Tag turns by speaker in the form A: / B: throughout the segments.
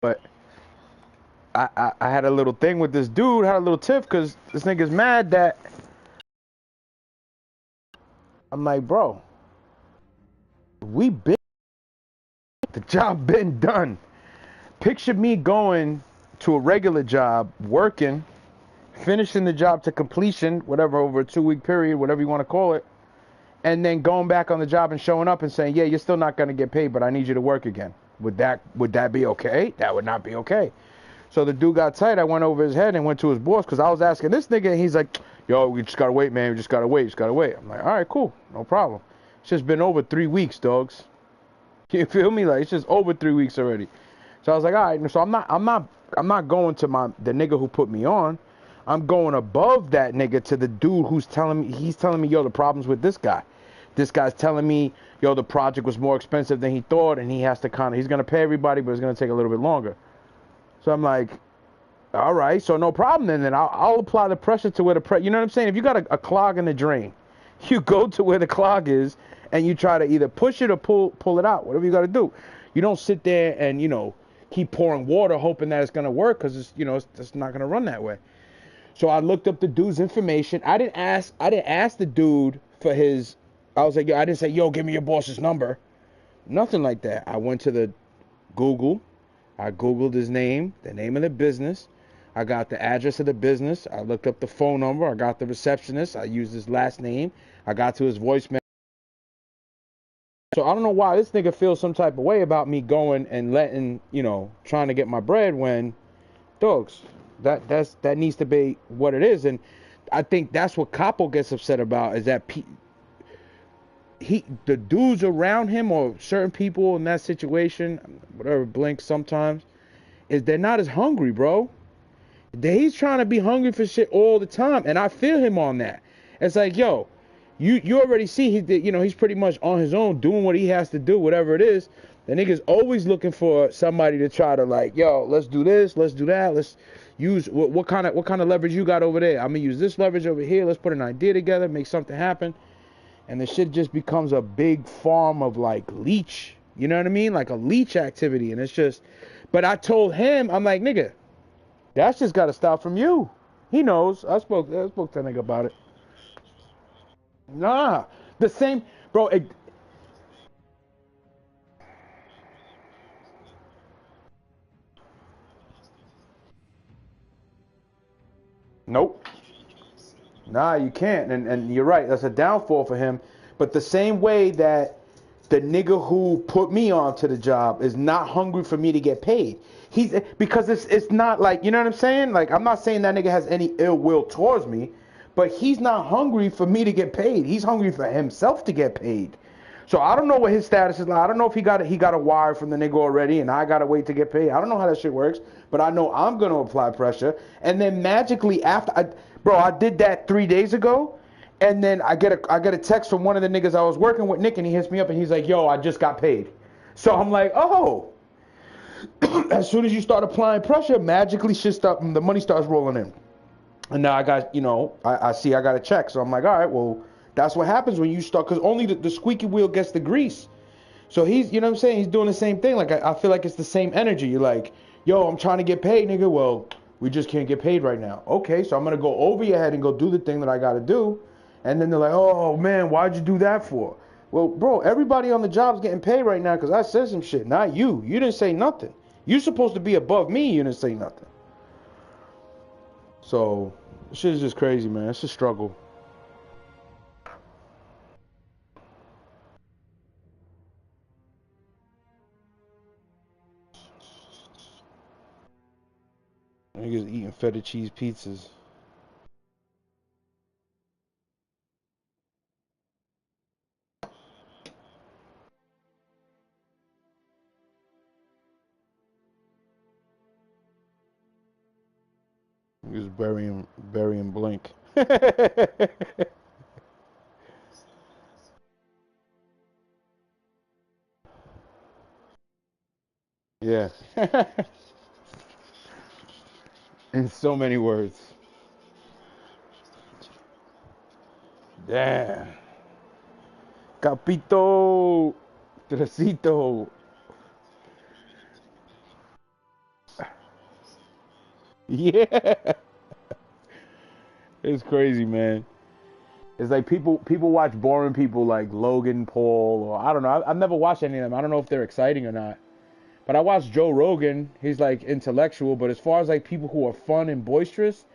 A: But I had a little thing with this dude, had a little tiff because this nigga's mad that I'm like, bro, we been the job been done. Picture me going to a regular job, working, finishing the job to completion, whatever, over a 2 week period, whatever you want to call it, and then going back on the job and showing up and saying, yeah, you're still not gonna get paid, but I need you to work again. Would that be okay? That would not be okay. So the dude got tight. I went over his head and went to his boss because I was asking this nigga, and he's like, yo, we just gotta wait, man. We just gotta wait. Just gotta wait. I'm like, all right, cool, no problem. It's just been over 3 weeks, dogs. You feel me? Like it's just over 3 weeks already. So I was like, all right. So I'm not going to the nigga who put me on. I'm going above that nigga to the dude who's telling me, he's telling me, yo, the problem's with this guy. This guy's telling me, yo, the project was more expensive than he thought, and he has to he's gonna pay everybody, but it's gonna take a little bit longer. So I'm like, all right, so no problem then. Then I'll apply the pressure to where you know what I'm saying? If you got a clog in the drain, you go to where the clog is and you try to either push it or pull it out. Whatever you got to do. You don't sit there and keep pouring water hoping that it's gonna work because it's not gonna run that way. So I looked up the dude's information. I didn't ask the dude for his. I was like, yo, I didn't say, yo, give me your boss's number. Nothing like that. I went to the Google. I Googled his name, the name of the business. I got the address of the business. I looked up the phone number. I got the receptionist. I used his last name. I got to his voicemail. So I don't know why this nigga feels some type of way about me going and trying to get my bread when, dogs, that needs to be what it is. And I think that's what Capo gets upset about is that the dudes around him or certain people in that situation, whatever blinks sometimes, is they're not as hungry, bro. He's trying to be hungry for shit all the time, and I feel him on that. It's like, yo, you already see he's pretty much on his own doing what he has to do, whatever it is. The nigga's always looking for somebody to try to like, yo, let's do this, let's do that, let's use what kind of leverage you got over there. I'm gonna use this leverage over here. Let's put an idea together, make something happen, and the shit just becomes a big farm of like leech. You know what I mean? Like a leech activity, and it's just. But I told him, I'm like, nigga, that's just got to stop from you. He knows. I spoke to that nigga about it. Nah, the same, bro. Nope. Nah, you can't. And you're right. That's a downfall for him. But the same way that the nigga who put me onto the job is not hungry for me to get paid. He's because it's not like, you know what I'm saying? Like I'm not saying that nigga has any ill will towards me, but he's not hungry for me to get paid. He's hungry for himself to get paid. So I don't know what his status is like. I don't know if he got a wire from the nigga already and I gotta wait to get paid. I don't know how that shit works, but I know I'm gonna apply pressure. And then magically bro, I did that 3 days ago, and then I get a text from one of the niggas I was working with, Nick, and he hits me up and he's like, yo, I just got paid. So I'm like, oh. As soon as you start applying pressure, magically the money starts rolling in. And now I got, I see I got a check. So I'm like, all right, well, that's what happens when you start, because only the squeaky wheel gets the grease. So he's, you know what I'm saying? He's doing the same thing. Like, I feel like it's the same energy. You're like, yo, I'm trying to get paid, nigga. Well, we just can't get paid right now. Okay, so I'm going to go over your head and go do the thing that I got to do. And then they're like, oh, man, why'd you do that for? Well, bro, everybody on the job's getting paid right now because I said some shit, not you. You didn't say nothing. You're supposed to be above me. You didn't say nothing. So, this shit is just crazy, man. It's a struggle. Niggas eating feta cheese pizzas. Niggas burying Blink. Yeah. In so many words. Damn. Capito. Tresito. Yeah, it's crazy, man. It's like people watch boring people like Logan Paul, or I don't know. I've never watched any of them. I don't know if they're exciting or not. But I watched Joe Rogan. He's like intellectual, but as far as like people who are fun and boisterous,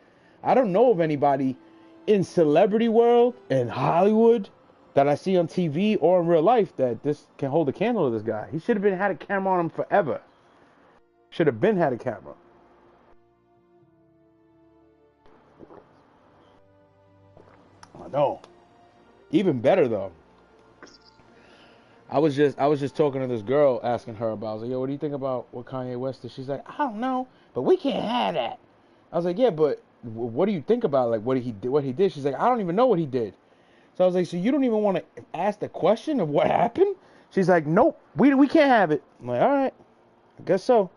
A: I don't know of anybody in celebrity world and Hollywood that I see on TV or in real life that this can hold a candle to this guy. He should have been had a camera on him forever. Should have been had a camera. I know. Even better though. I was just talking to this girl, asking her about. I was like, "Yo, what do you think about what Kanye West did?" She's like, "I don't know, but we can't have that." I was like, "Yeah, but what do you think about like what he did? What he did?" She's like, "I don't even know what he did." So I was like, "So you don't even want to ask the question of what happened?" She's like, "Nope, we can't have it." I'm like, "All right, I guess so."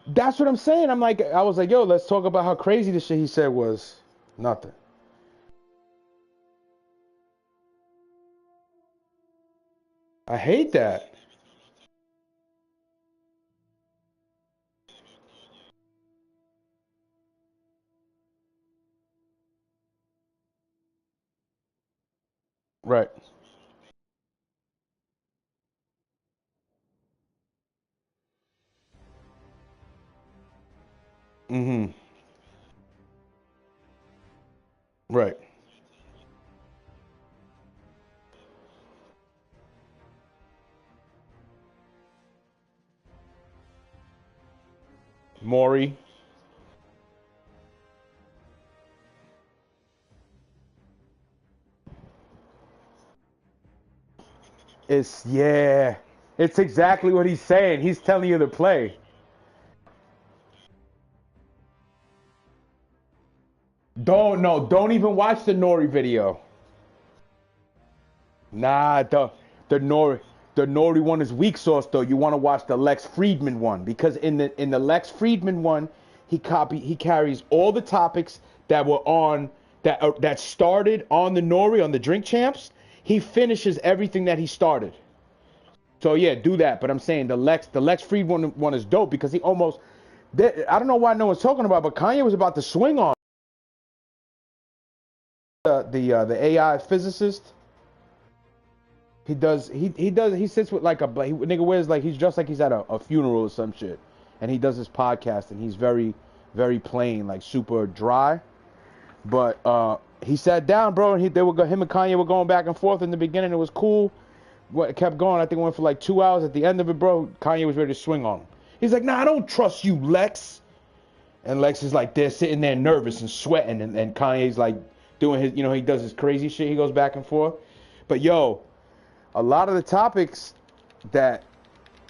A: That's what I'm saying. I was like, "Yo, let's talk about how crazy the shit he said was." Nothing. I hate that. Right. Mm-hmm. Right. Maury. It's yeah. It's exactly what he's saying. He's telling you to play. Don't even watch the Nori video. Nah, the Nori one is weak sauce though. You want to watch the Lex Friedman one because in the Lex Friedman one, he carries all the topics that were on that started on the Nori on the Drink Champs. He finishes everything that he started. So yeah, do that. But I'm saying the Lex Friedman one is dope because he almost I don't know why no one's talking about, but Kanye was about to swing on the AI physicist. He sits with like nigga wears like he's just like he's at a funeral or some shit, and he does his podcast and he's very plain like super dry, but he sat down, bro, and him and Kanye were going back and forth in the beginning. It was cool. What kept going? I think it went for like 2 hours. At the end of it, bro, Kanye was ready to swing on him. He's like, "Nah, I don't trust you, Lex." And Lex is like there sitting there nervous and sweating, and Kanye's like doing his, he does his crazy shit. He goes back and forth. But yo, a lot of the topics that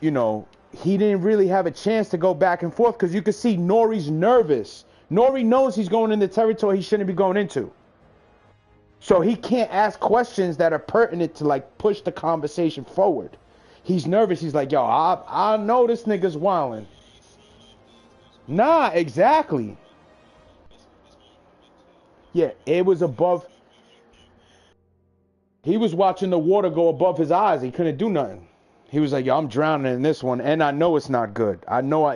A: you know he didn't really have a chance to go back and forth because you could see Nori's nervous. Nori knows he's going into territory he shouldn't be going into. So he can't ask questions that are pertinent to like push the conversation forward. He's nervous. He's like, "Yo, I know this nigga's wilding." Nah, exactly. Yeah, it was above. He was watching the water go above his eyes. He couldn't do nothing. He was like, "Yo, I'm drowning in this one, and I know it's not good.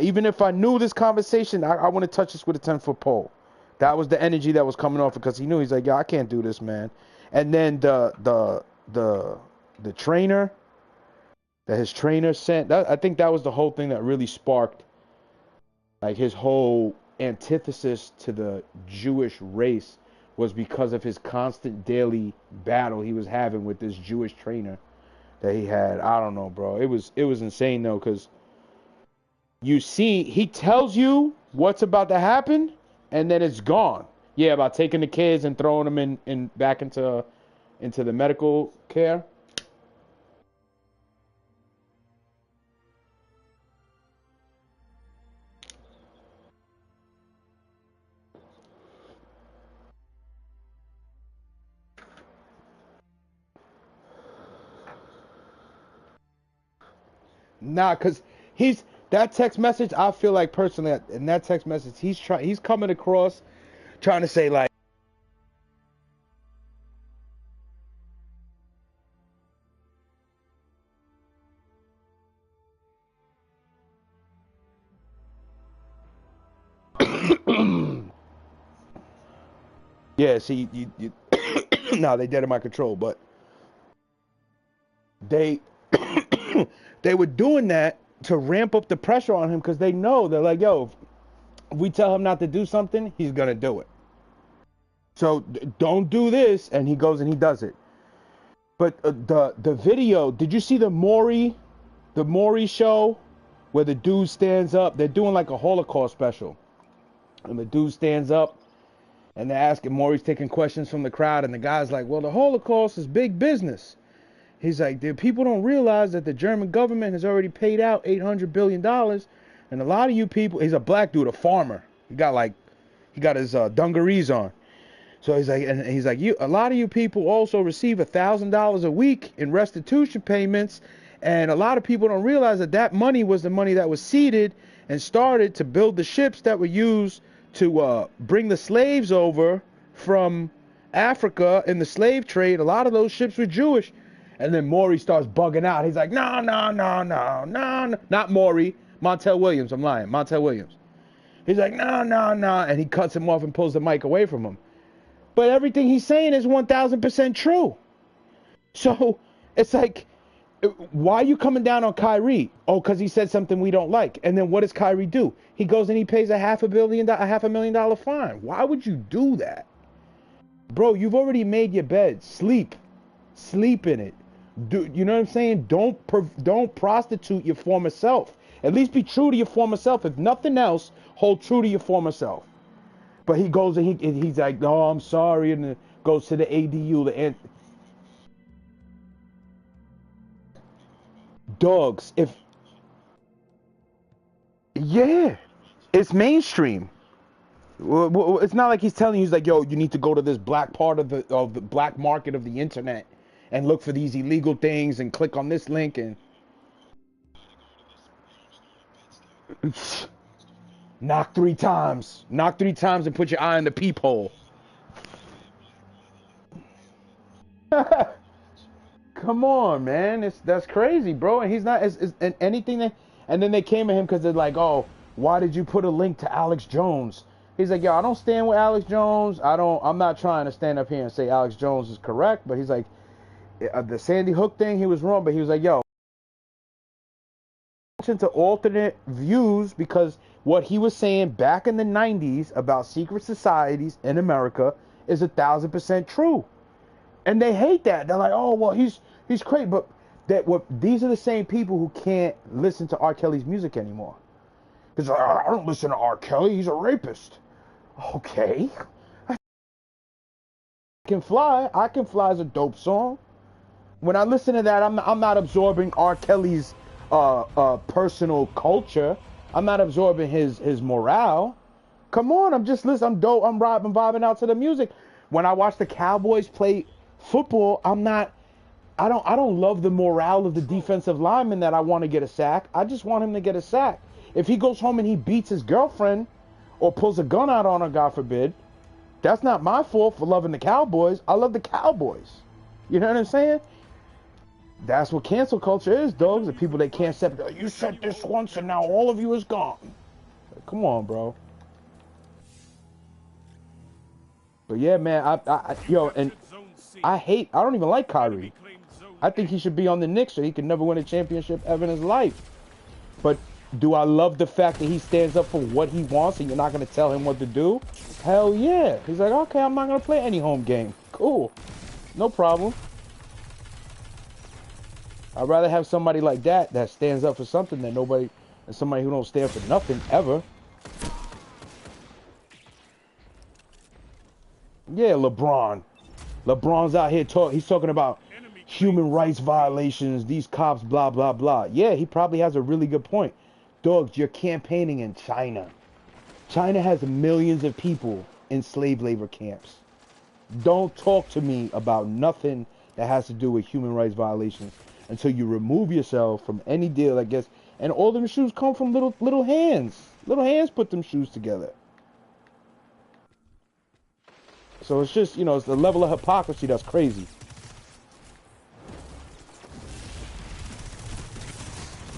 A: Even if I knew this conversation, I want to touch this with a 10-foot pole." That was the energy that was coming off because he knew he's like, "Yo, I can't do this, man." And then the trainer that his trainer sent. I think that was the whole thing that really sparked like his whole antithesis to the Jewish race was because of his constant daily battle he was having with this Jewish trainer that he had. I don't know, bro. It was insane though, because you see, he tells you what's about to happen, and then it's gone. Yeah, about taking the kids and throwing them in back into the medical care. Nah, cause he's that text message. I feel like personally in that text message, he's coming across trying to say like, Yeah, see, no, they dead in my control, but they they were doing that to ramp up the pressure on him because they know they're like, yo, if we tell him not to do something, he's gonna do it. So don't do this, and he goes and he does it. But the video, did you see the Maury show where the dude stands up? They're doing like a Holocaust special, and the dude stands up and they're asking, Maury's taking questions from the crowd, and the guy's like, well, the Holocaust is big business. He's like, people don't realize that the German government has already paid out $800 billion, and a lot of you people, he's a black dude, a farmer. He got his dungarees on. So he's like, a lot of you people also receive $1,000 a week in restitution payments, and a lot of people don't realize that that money was the money that was seeded and started to build the ships that were used to bring the slaves over from Africa in the slave trade. A lot of those ships were Jewish. And then Maury starts bugging out. He's like, no, not Maury, Montel Williams. I'm lying, Montel Williams. He's like, no, and he cuts him off and pulls the mic away from him. But everything he's saying is 1,000% true. So it's like, why are you coming down on Kyrie? Oh, because he said something we don't like. And then what does Kyrie do? He goes and he pays a $500,000 fine. Why would you do that? Bro, you've already made your bed. Sleep in it. You know what I'm saying? Don't prostitute your former self. At least be true to your former self. If nothing else, hold true to your former self. But he goes and he's like, no, I'm sorry, and then goes to the ADU. Dogs, yeah, it's mainstream. It's not like he's telling you, he's like, yo, you need to go to this black part of the black market of the internet and look for these illegal things and click on this link and knock three times and put your eye in the peephole. Come on, man, that's crazy, bro. And he's not and anything that, and then they came at him because they're like, oh, why did you put a link to Alex Jones? He's like, yo, I don't stand with Alex Jones. I'm not trying to stand up here and say Alex Jones is correct, but he's like, the Sandy Hook thing, he was wrong, but he was like, yo, to alternate views, because what he was saying back in the 90s about secret societies in America is 1,000% true. And they hate that. They're like, oh, well, he's crazy. But these are the same people who can't listen to R. Kelly's music anymore. Because I don't listen to R. Kelly. He's a rapist. Okay. I Can Fly. I Can Fly is a dope song. When I listen to that, I'm not absorbing R. Kelly's personal culture. I'm not absorbing his morale. Come on, I'm just listening. I'm dope. I'm vibing out to the music. When I watch the Cowboys play football, I don't love the morale of the defensive lineman that I want to get a sack. I just want him to get a sack. If he goes home and he beats his girlfriend or pulls a gun out on her, God forbid, that's not my fault for loving the Cowboys. I love the Cowboys. You know what I'm saying? That's what cancel culture is, dogs. The people that can't separate. You said this once and now all of you is gone. Like, come on, bro. But yeah, man, I don't even like Kyrie. I think he should be on the Knicks or he could never win a championship ever in his life. But do I love the fact that he stands up for what he wants and you're not going to tell him what to do? Hell yeah. He's like, okay, I'm not going to play any home game. Cool. No problem. I'd rather have somebody like that stands up for something than somebody who don't stand for nothing ever. Yeah, LeBron's out here he's talking about human rights violations, these cops, blah, blah, blah. Yeah, he probably has a really good point. Dogs, you're campaigning in China. China has millions of people in slave labor camps. Don't talk to me about nothing that has to do with human rights violations until you remove yourself from any deal, I guess. And all them shoes come from little hands. Little hands put them shoes together. So it's just, it's the level of hypocrisy that's crazy.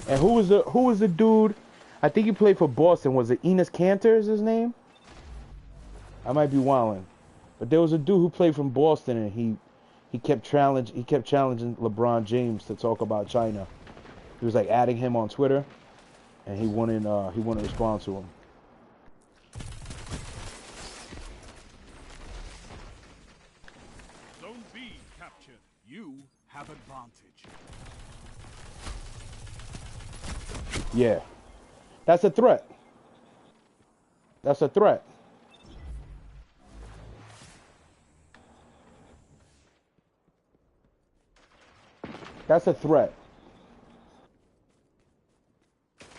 A: And who was the dude? I think he played for Boston. Was it Enes Kanter is his name? I might be wilding. But there was a dude who played from Boston, and he kept challenging LeBron James to talk about China. He was like adding him on Twitter, and he wouldn't respond to him.
B: Zone B captured. You have advantage.
A: Yeah. That's a threat. That's a threat. That's a threat.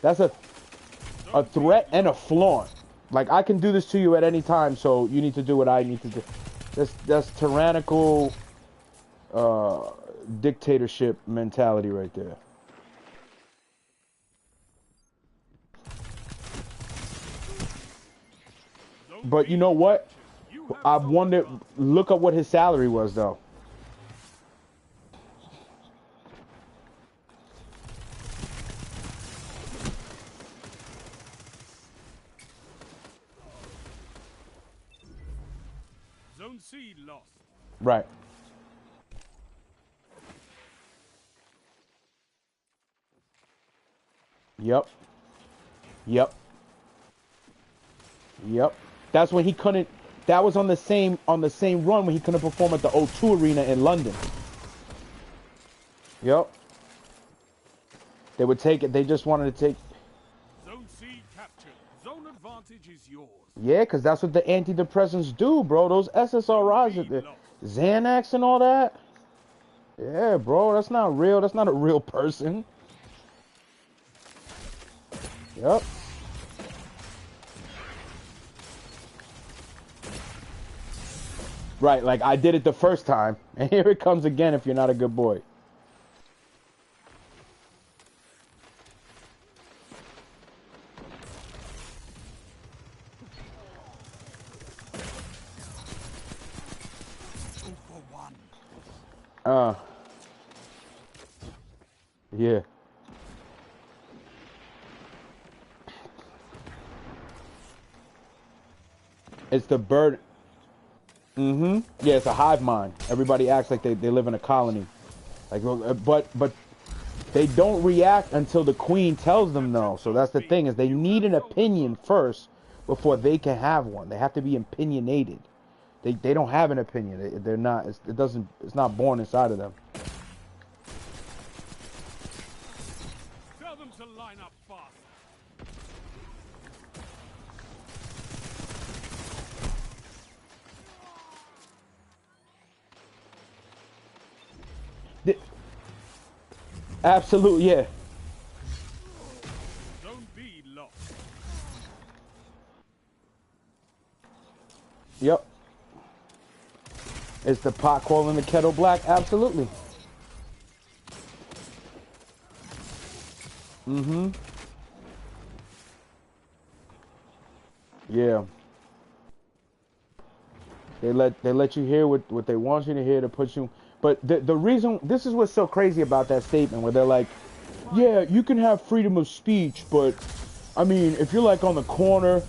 A: That's a threat and a flaunt. Like, I can do this to you at any time, so you need to do what I need to do. That's tyrannical dictatorship mentality right there. But you know what? I wonder, look up what his salary was, though.
B: Zone C lost.
A: Right. Yep. Yep. Yep. That's when he couldn't. That was on the same run when he couldn't perform at the O2 Arena in London. Yep. They would take it. They just wanted to take.
B: Zone C captured. Zone advantage is yours.
A: Yeah, because that's what the antidepressants do, bro. Those SSRIs, the Xanax and all that. Yeah, bro. That's not real. That's not a real person. Yep. Right, like I did it the first time, and here it comes again if you're not a good boy. Yeah. It's the bird. Yeah, it's a hive mind. Everybody acts like they live in a colony. Like, but they don't react until the queen tells them no. So that's the thing, is they need an opinion first before they can have one. They have to be opinionated. They don't have an opinion. They're not. It's not born inside of them.
B: Tell them to line up fast.
A: Absolutely, yeah.
B: Zone B lost.
A: Yep. Is the pot calling the kettle black? Absolutely. Yeah. They let you hear what they want you to hear to put you. But the reason, this is what's so crazy about that statement, where they're like, yeah, you can have freedom of speech, but I mean, if you're like on the corner,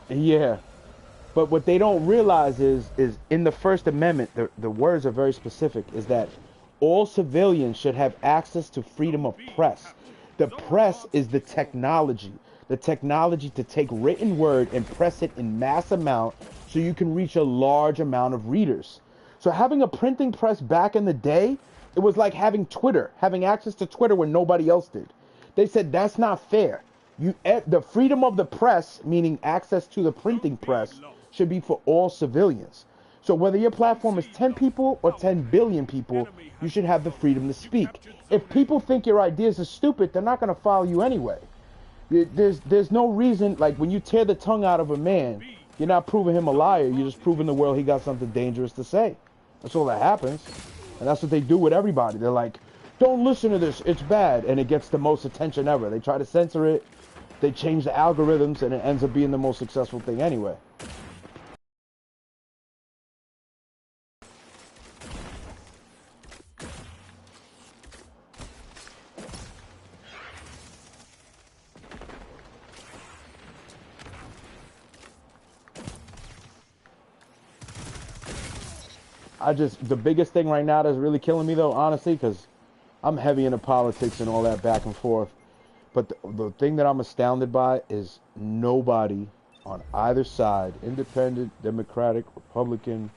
A: yeah. But what they don't realize is in the First Amendment, the words are very specific, is that all civilians should have access to freedom of press. The press is the technology to take written word and press it in mass amount so you can reach a large amount of readers. So having a printing press back in the day, it was like having Twitter, having access to Twitter when nobody else did. They said that's not fair. The freedom of the press, meaning access to the printing press, should be for all civilians. So whether your platform is 10 people or 10 billion people, you should have the freedom to speak. If people think your ideas are stupid, they're not going to follow you anyway. There's no reason, like when you tear the tongue out of a man, you're not proving him a liar, you're just proving the world he got something dangerous to say. That's all that happens. And that's what they do with everybody. They're like, don't listen to this, it's bad. And it gets the most attention ever. They try to censor it, they change the algorithms, and it ends up being the most successful thing anyway. The biggest thing right now that's really killing me though, honestly, because I'm heavy into politics and all that back and forth. But the thing that I'm astounded by is nobody on either side, independent, Democratic, Republican,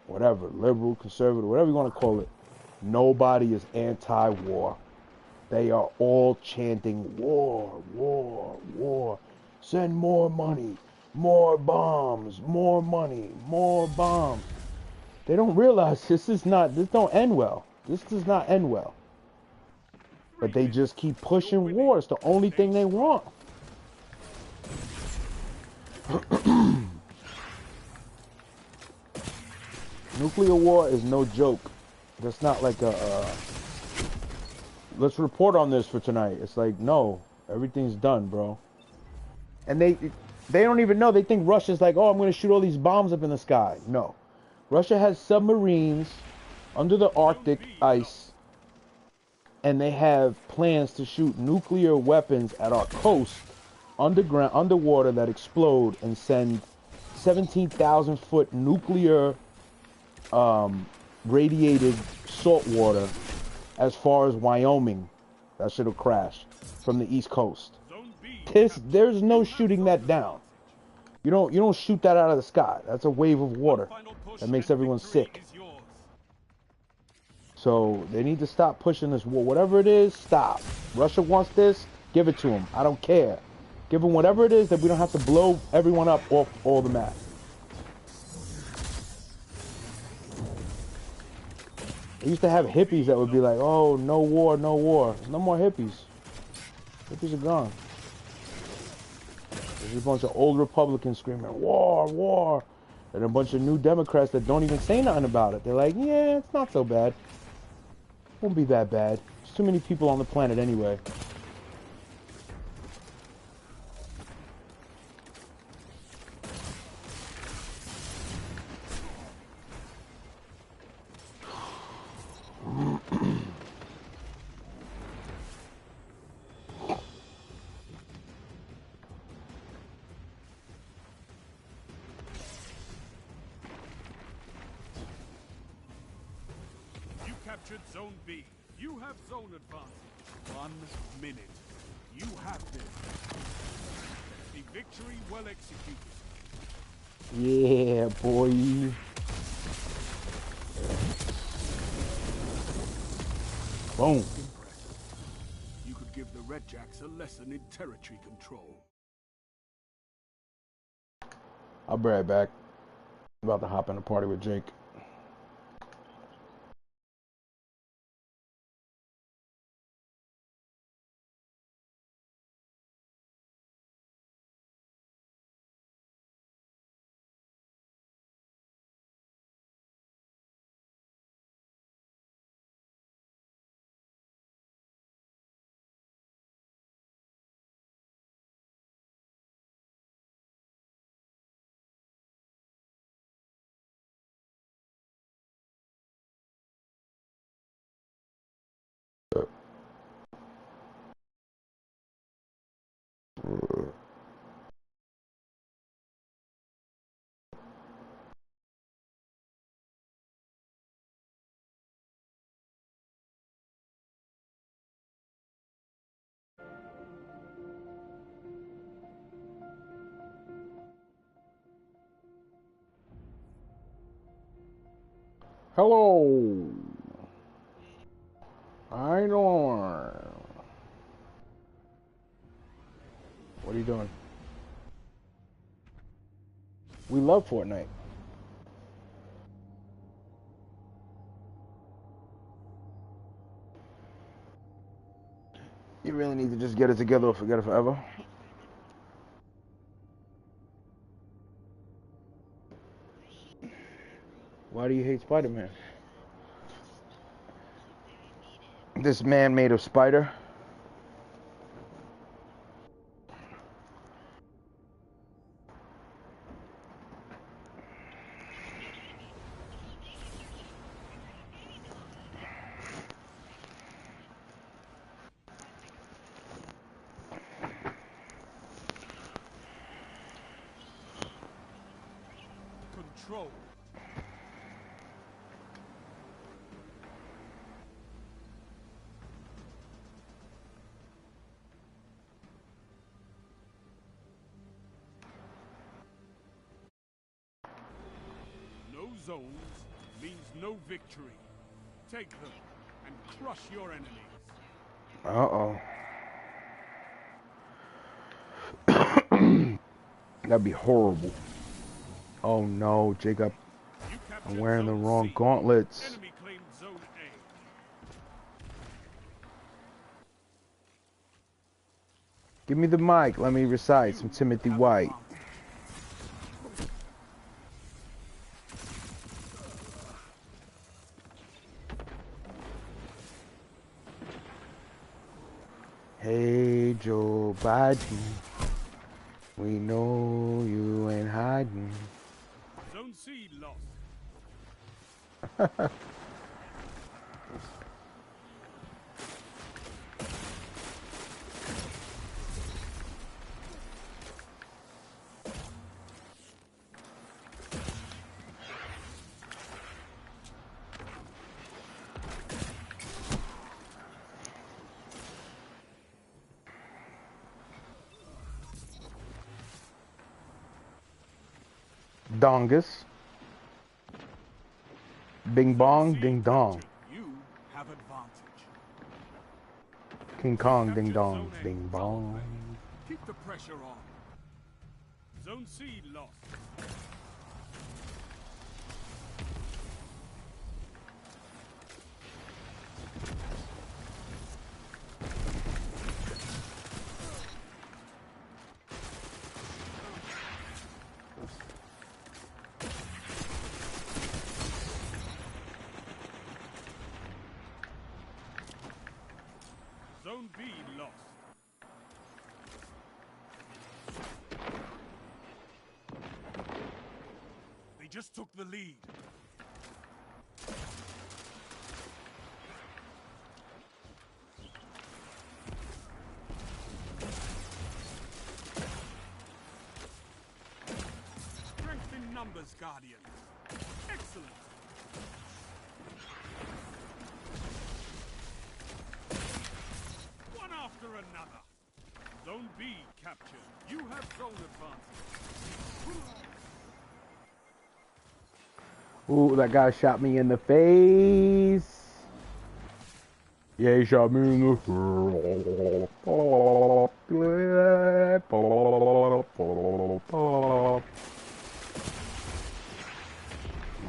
A: whatever, liberal, conservative, whatever you want to call it, nobody is anti-war. They are all chanting war, war, war. Send more money, more bombs, more money, more bombs. They don't realize this don't end well. This does not end well. But they just keep pushing war. It's the only thing they want. Nuclear war is no joke. That's not like let's report on this for tonight. It's like, no, everything's done, bro. And they don't even know. They think Russia's like, oh, I'm going to shoot all these bombs up in the sky. No. Russia has submarines under the Arctic ice, and they have plans to shoot nuclear weapons at our coast, underwater, that explode and send 17,000-foot nuclear radiated salt water as far as Wyoming. That shit'll crash from the East Coast. There's no shooting that down. You don't shoot that out of the sky. That's a wave of water that makes everyone sick. So they need to stop pushing this war. Whatever it is, stop. Russia wants this, give it to them. I don't care. Give them whatever it is that we don't have to blow everyone up off all the map. They used to have hippies that would be like, oh, no war, no war. No more hippies. Hippies are gone. There's a bunch of old Republicans screaming, war, war. And a bunch of new Democrats that don't even say nothing about it. They're like, yeah, it's not so bad. Won't be that bad. There's too many people on the planet anyway.
B: Captured Zone B. You have zone advantage. 1 minute. You have this. A victory well executed.
A: Yeah, boy. Boom.
B: You could give the Red Jacks a lesson in territory control.
A: I'll be right back. I'm about to hop in a party with Jake. Hello. How you doing? What are you doing? We love Fortnite. You really need to just get it together or forget it forever. Why do you hate Spider-Man? This man made of spider.
B: Control. zones means no victory. Take them and crush your enemies.
A: Uh-oh. That'd be horrible. Oh no, Jacob. I'm wearing the wrong gauntlets.
B: Enemy claimed zone A.
A: Give me the mic. Let me recite some Timothy White. Hey, Joe Biden. We know you ain't hiding.
B: Zone C lost.
A: Dongus. Bing bong, ding dong.
B: You have advantage.
A: King Kong, ding dong, ding bong.
B: Keep the pressure on. Zone C lost. Zone B lost. They just took the lead. Strength in numbers, Guardians. Excellent. One after another. Zone B captured. You have zone advantage.
A: Ooh, that guy shot me in the face. Yeah, he shot me in the face. Well,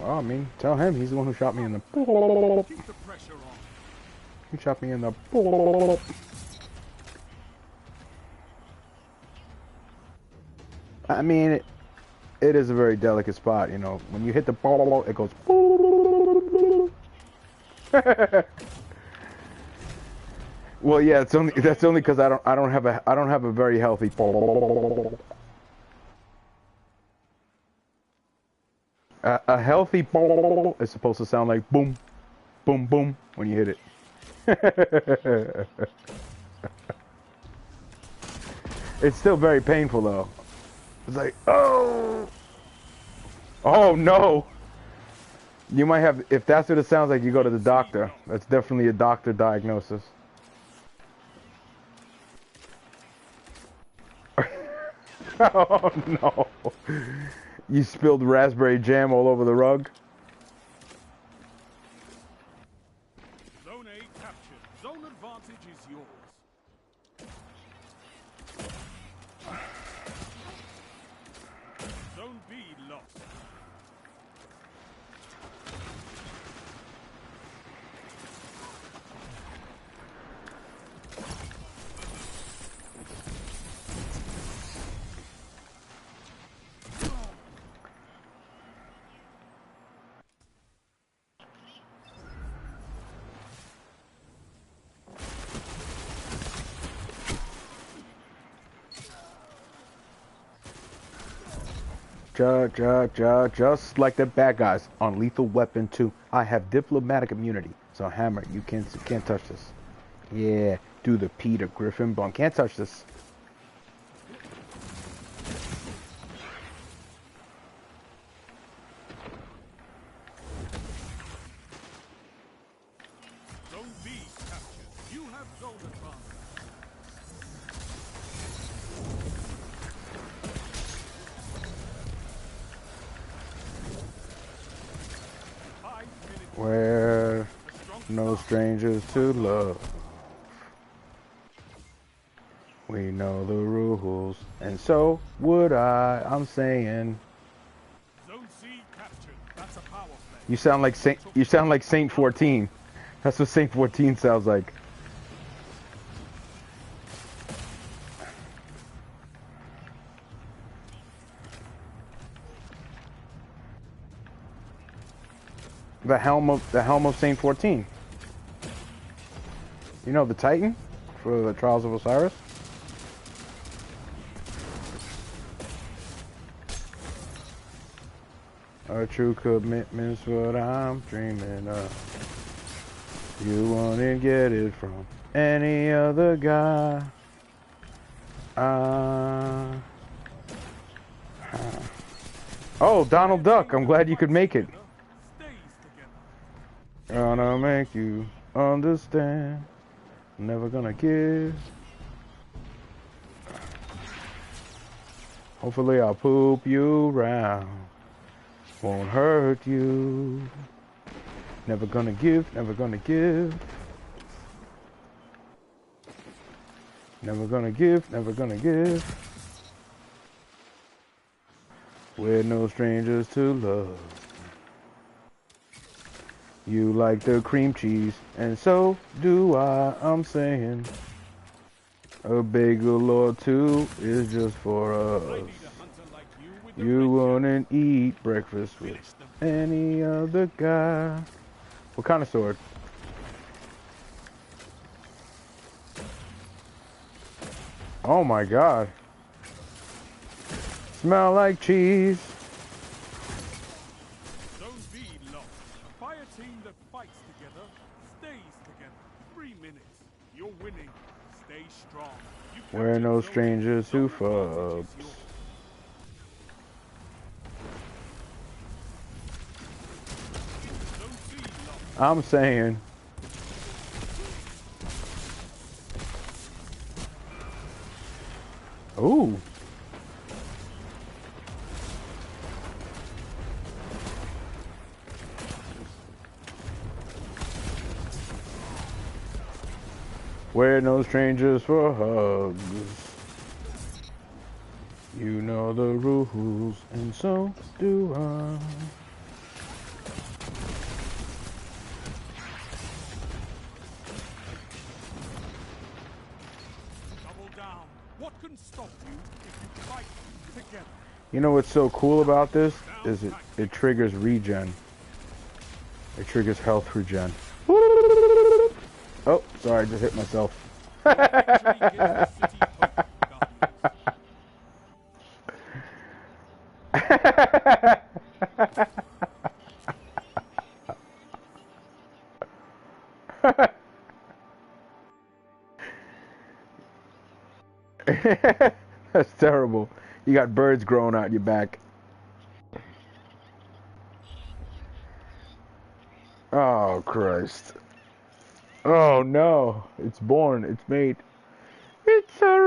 A: I mean, tell him he's the one who shot me in the.
B: Keep the pressure on.
A: He shot me in the. I mean, it is a very delicate spot, you know. When you hit the ball, it goes. Well, yeah, that's only because I don't have a very healthy. A healthy is supposed to sound like boom, boom, boom when you hit it. It's still very painful though. It's like, oh, oh no. You might have, if that's what it sounds like, you go to the doctor. That's definitely a doctor diagnosis. Oh no. You spilled raspberry jam all over the rug.
B: Zone A captured. Zone advantage is yours. Zone B lost.
A: Just like the bad guys on Lethal Weapon 2, I have diplomatic immunity. So Hammer, you can't touch this. Yeah, do the Peter Griffin bump. Can't touch this.
B: Zone B captured. You have zone advantage.
A: strangers to love. We know the rules, and so would I. I'm saying.
B: Zone C captured. That's a power play.
A: You sound like Saint. You sound like Saint 14. That's what Saint 14 sounds like. The helm of Saint 14. You know the Titan for the Trials of Osiris. A true commitment's what I'm dreaming of. You won't get it from any other guy. Oh, Donald Duck. I'm glad you could make it. Gonna make you understand. Never gonna give. Hopefully I'll poop you round. Won't hurt you. Never gonna give, never gonna give. Never gonna give, never gonna give. We're no strangers to love. You like the cream cheese, and so do I. I'm saying a bagel or two is just for us. You wouldn't eat breakfast with any other guy. What kind of sword? Oh my god. Smell like cheese.
B: Zone B lost. A fire team that fights together stays together. 3 minutes. You're winning. Stay strong.
A: We're no strangers to fucks. I'm saying. Ooh. We're no strangers for hugs. You know the rules, and so do I.
B: Double down. What can stop you if you fight together?
A: You know what's so cool about this is it triggers regen. It triggers health regen. Oh, sorry, I just hit myself. That's terrible. You got birds growing out your back. Oh, Christ. Oh, no. It's born. It's made. It's a